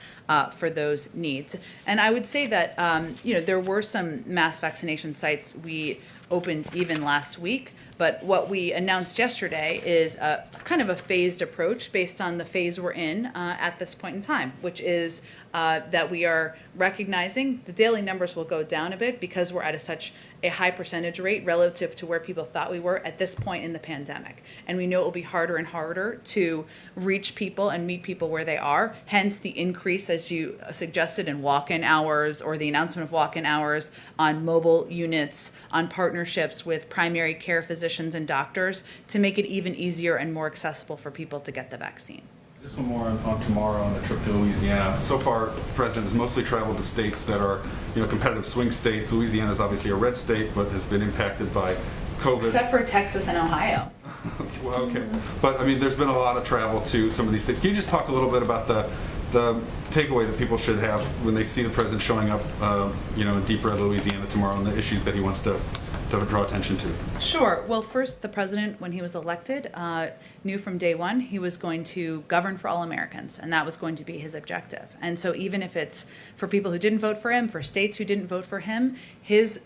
[SPEAKER 8] for those needs. And I would say that, there were some mass vaccination sites we opened even last week, but what we announced yesterday is a kind of a phased approach based on the phase we're in at this point in time, which is that we are recognizing the daily numbers will go down a bit because we're at such a high percentage rate relative to where people thought we were at this point in the pandemic. And we know it will be harder and harder to reach people and meet people where they are, hence the increase, as you suggested, in walk-in hours, or the announcement of walk-in hours on mobile units, on partnerships with primary care physicians and doctors to make it even easier and more accessible for people to get the vaccine.
[SPEAKER 10] Just one more on tomorrow on the trip to Louisiana. So far, the president has mostly traveled to states that are, competitive swing states. Louisiana is obviously a red state, but has been impacted by COVID.
[SPEAKER 8] Except for Texas and Ohio.
[SPEAKER 10] Well, okay. But, there's been a lot of travel to some of these states. Can you just talk a little bit about the takeaway that people should have when they see the president showing up, in deep red Louisiana tomorrow and the issues that he wants to draw attention to?
[SPEAKER 8] Sure. Well, first, the president, when he was elected, knew from day one he was going to govern for all Americans, and that was going to be his objective. And so even if it's for people who didn't vote for him, for states who didn't vote for him, his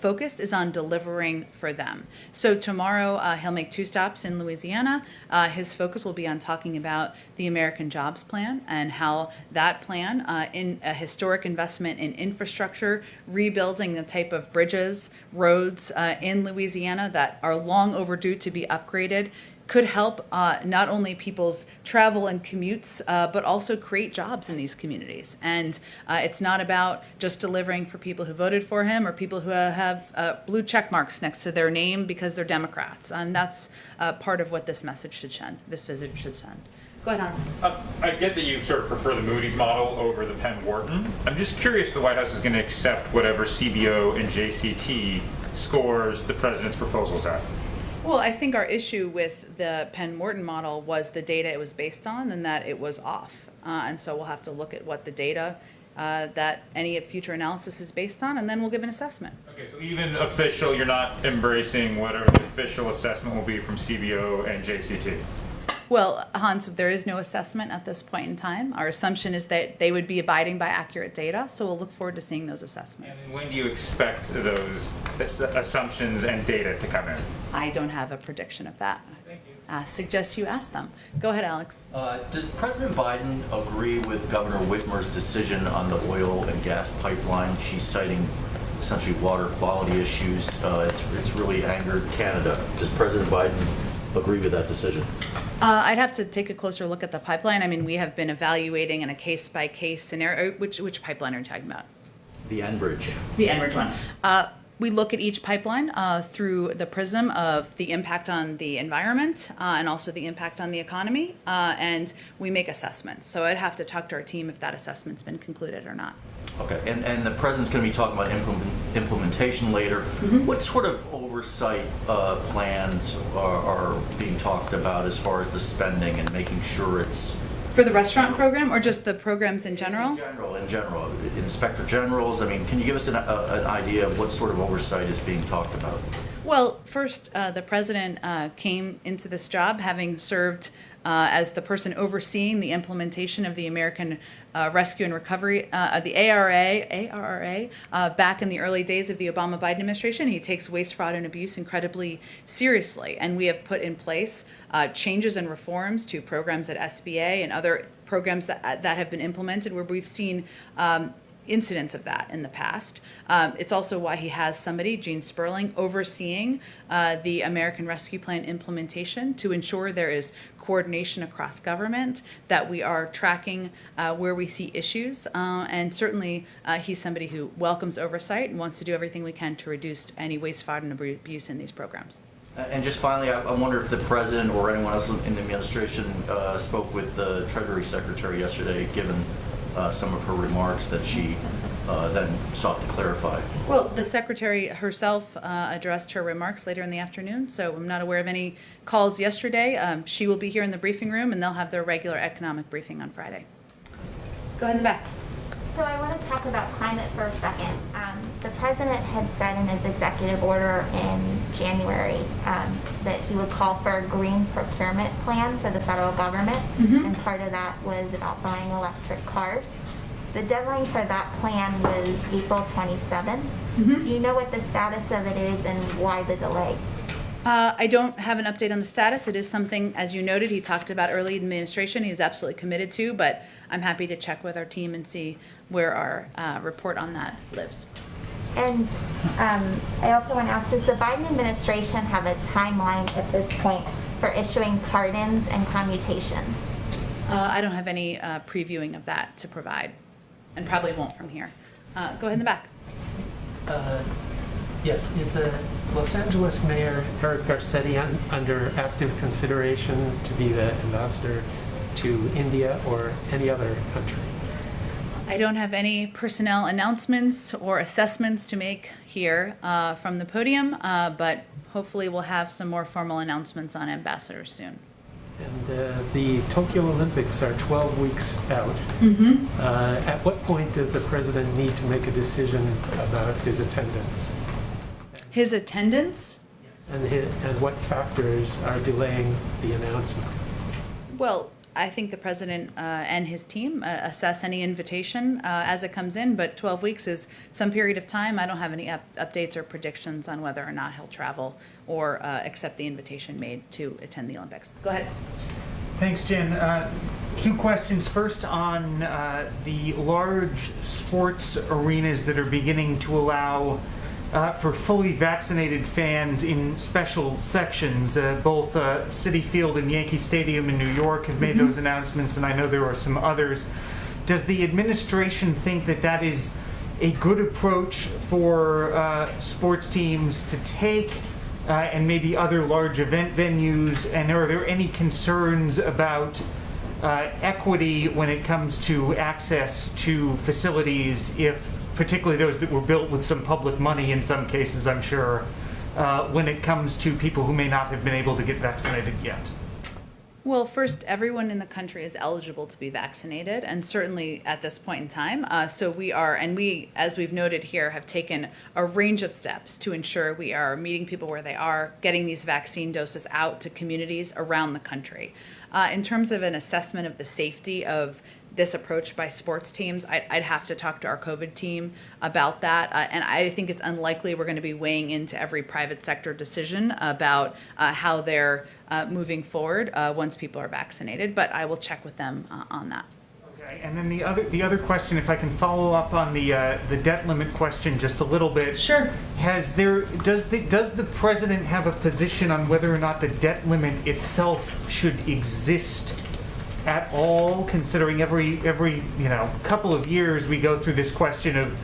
[SPEAKER 8] focus is on delivering for them. So tomorrow he'll make 2 stops in Louisiana. His focus will be on talking about the American Jobs Plan and how that plan, in a historic investment in infrastructure, rebuilding the type of bridges, roads in Louisiana that are long overdue to be upgraded, could help not only people's travel and commutes, but also create jobs in these communities. And it's not about just delivering for people who voted for him or people who have blue check marks next to their name because they're Democrats. And that's part of what this message should send, this visit should send. Go ahead, Hans.
[SPEAKER 11] I get that you sort of prefer the Moody's model over the Penn Wharton. I'm just curious if the White House is going to accept whatever CBO and JCT scores the president's proposals at.
[SPEAKER 8] Well, I think our issue with the Penn Wharton model was the data it was based on and that it was off. And so we'll have to look at what the data that any future analysis is based on, and then we'll give an assessment.
[SPEAKER 11] Okay, so even official, you're not embracing whatever the official assessment will be from CBO and JCT?
[SPEAKER 8] Well, Hans, there is no assessment at this point in time. Our assumption is that they would be abiding by accurate data, so we'll look forward to seeing those assessments.
[SPEAKER 11] And when do you expect those assumptions and data to come in?
[SPEAKER 8] I don't have a prediction of that.
[SPEAKER 11] Thank you.
[SPEAKER 8] Suggest you ask them. Go ahead, Alex.
[SPEAKER 5] Does President Biden agree with Governor Whitmer's decision on the oil and gas pipeline? She's citing essentially water quality issues. It's really angered Canada. Does President Biden agree with that decision?
[SPEAKER 8] I'd have to take a closer look at the pipeline. I mean, we have been evaluating in a case-by-case scenario. Which pipeline are you talking about?
[SPEAKER 5] The Enbridge.
[SPEAKER 8] The Enbridge one. we look at each pipeline through the prism of the impact on the environment and also the impact on the economy, and we make assessments. So I'd have to talk to our team if that assessment's been concluded or not.
[SPEAKER 5] Okay, and the president's going to be talking about implementation later. What sort of oversight plans are being talked about as far as the spending and making sure it's
[SPEAKER 8] For the restaurant program or just the programs in general?
[SPEAKER 5] in general, inspector generals? I mean, can you give us an idea of what sort of oversight is being talked about?
[SPEAKER 8] Well, first, the president came into this job having served as the person overseeing the implementation of the American Rescue and Recovery, the ARRA, back in the early days of the Obama-Biden administration. He takes waste, fraud, and abuse incredibly seriously, and we have put in place changes and reforms to programs at SBA and other programs that have been implemented where we've seen incidents of that in the past. It's also why he has somebody, Gene Sperling, overseeing the American Rescue Plan implementation to ensure there is coordination across government, that we are tracking where we see issues, and certainly he's somebody who welcomes oversight and wants to do everything we can to reduce any waste, fraud, and abuse in these programs.
[SPEAKER 5] And just finally, I wonder if the president or anyone else in the administration spoke with the Treasury Secretary yesterday, given some of her remarks that she then sought to clarify.
[SPEAKER 8] Well, the secretary herself addressed her remarks later in the afternoon, so I'm not aware of any calls yesterday. She will be here in the briefing room, and they'll have their regular economic briefing on Friday. Go ahead in the back.
[SPEAKER 12] So I want to talk about climate for a second. The president had said in his executive order in January that he would call for a green procurement plan for the federal government, and part of that was about buying electric cars. The deadline for that plan was April 27th. Do you know what the status of it is and why the delay?
[SPEAKER 8] I don't have an update on the status. It is something, as you noted, he talked about early administration. He's absolutely committed to, but I'm happy to check with our team and see where our report on that lives.
[SPEAKER 12] And I also want to ask, does the Biden administration have a timeline at this point for issuing pardons and commutations?
[SPEAKER 8] I don't have any previewing of that to provide, and probably won't from here. Go ahead in the back.
[SPEAKER 13] Yes, is the Los Angeles Mayor Eric Garcetti under active consideration to be the ambassador to India or any other country?
[SPEAKER 8] I don't have any personnel announcements or assessments to make here from the podium, but hopefully we'll have some more formal announcements on ambassadors soon.
[SPEAKER 13] And the Tokyo Olympics are 12 weeks out. At what point does the president need to make a decision about his attendance?
[SPEAKER 8] His attendance?
[SPEAKER 13] And what factors are delaying the announcement?
[SPEAKER 8] Well, I think the president and his team assess any invitation as it comes in, but 12 weeks is some period of time. I don't have any updates or predictions on whether or not he'll travel or accept the invitation made to attend the Olympics. Go ahead.
[SPEAKER 14] Thanks, Jen. Two questions. First, on the large sports arenas that are beginning to allow for fully vaccinated fans in special sections. Both Citi Field and Yankee Stadium in New York have made those announcements, and I know there are some others. Does the administration think that that is a good approach for sports teams to take, and maybe other large event venues? And are there any concerns about equity when it comes to access to facilities, if particularly those that were built with some public money in some cases, I'm sure, when it comes to people who may not have been able to get vaccinated yet?
[SPEAKER 8] Well, first, everyone in the country is eligible to be vaccinated, and certainly at this point in time. So we are, and we, as we've noted here, have taken a range of steps to ensure we are meeting people where they are, getting these vaccine doses out to communities around the country. In terms of an assessment of the safety of this approach by sports teams, I'd have to talk to our COVID team about that. And I think it's unlikely we're going to be weighing into every private sector decision about how they're moving forward once people are vaccinated. But I will check with them on that.
[SPEAKER 14] Okay, and then the other question, if I can follow up on the debt limit question just a little bit.
[SPEAKER 8] Sure.
[SPEAKER 14] Does the president have a position on whether or not the debt limit itself should exist at all, considering every couple of years we go through this question of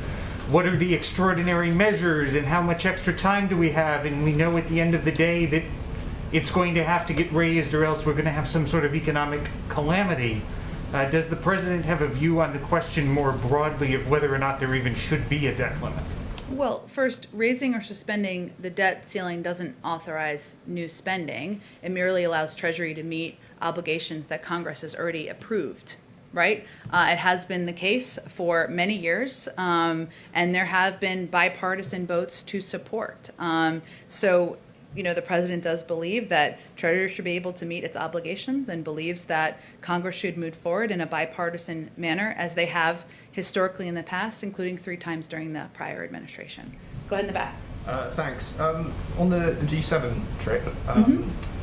[SPEAKER 14] what are the extraordinary measures and how much extra time do we have? And we know at the end of the day that it's going to have to get raised or else we're going to have some sort of economic calamity. Does the president have a view on the question more broadly of whether or not there even should be a debt limit?
[SPEAKER 8] Well, first, raising or suspending the debt ceiling doesn't authorize new spending. It merely allows Treasury to meet obligations that Congress has already approved, right? It has been the case for many years, and there have been bipartisan votes to support. So, you know, the president does believe that Treasury should be able to meet its obligations and believes that Congress should move forward in a bipartisan manner, as they have historically in the past, including 3 times during the prior administration. Go ahead in the back.
[SPEAKER 15] Thanks. On the G7 trip,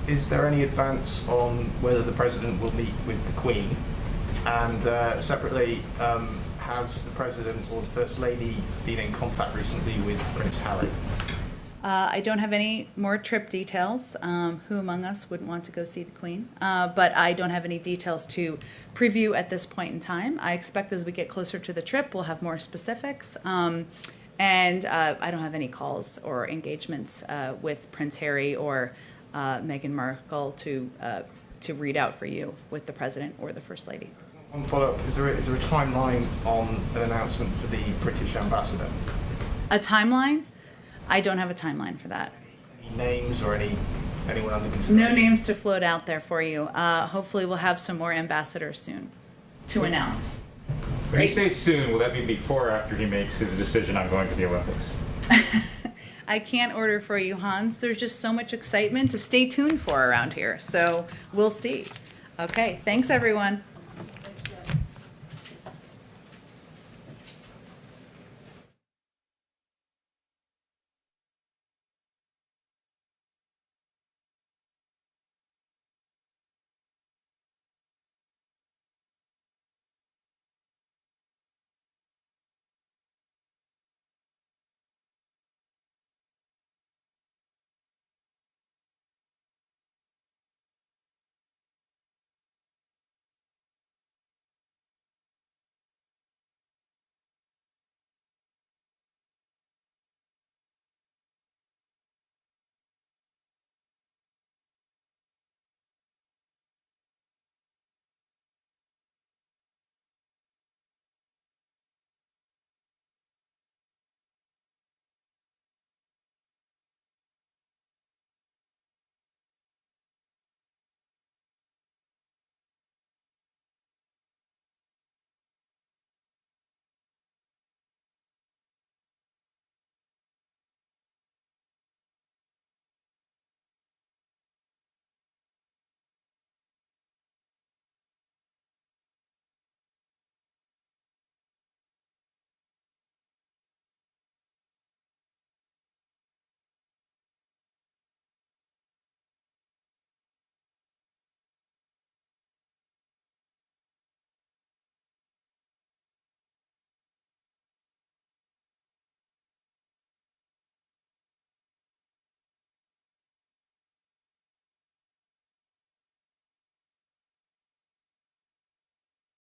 [SPEAKER 15] is there any advance on whether the president will meet with the Queen? And separately, has the president or the First Lady been in contact recently with Prince Harry?
[SPEAKER 8] I don't have any more trip details. Who among us wouldn't want to go see the Queen? But I don't have any details to preview at this point in time. I expect as we get closer to the trip, we'll have more specifics. And I don't have any calls or engagements with Prince Harry or Meghan Markle to read out for you with the President or the First Lady.
[SPEAKER 15] One follow-up, is there a timeline on an announcement for the British ambassador?
[SPEAKER 8] A timeline? I don't have a timeline for that.
[SPEAKER 15] Any names or anyone under consideration?
[SPEAKER 8] No names to float out there for you. Hopefully we'll have some more ambassadors soon to announce.
[SPEAKER 11] When you say soon, will that be before or after he makes his decision on going to the Olympics?
[SPEAKER 8] I can't order for you, Hans. There's just so much excitement to stay tuned for around here. So we'll see. Okay, thanks everyone.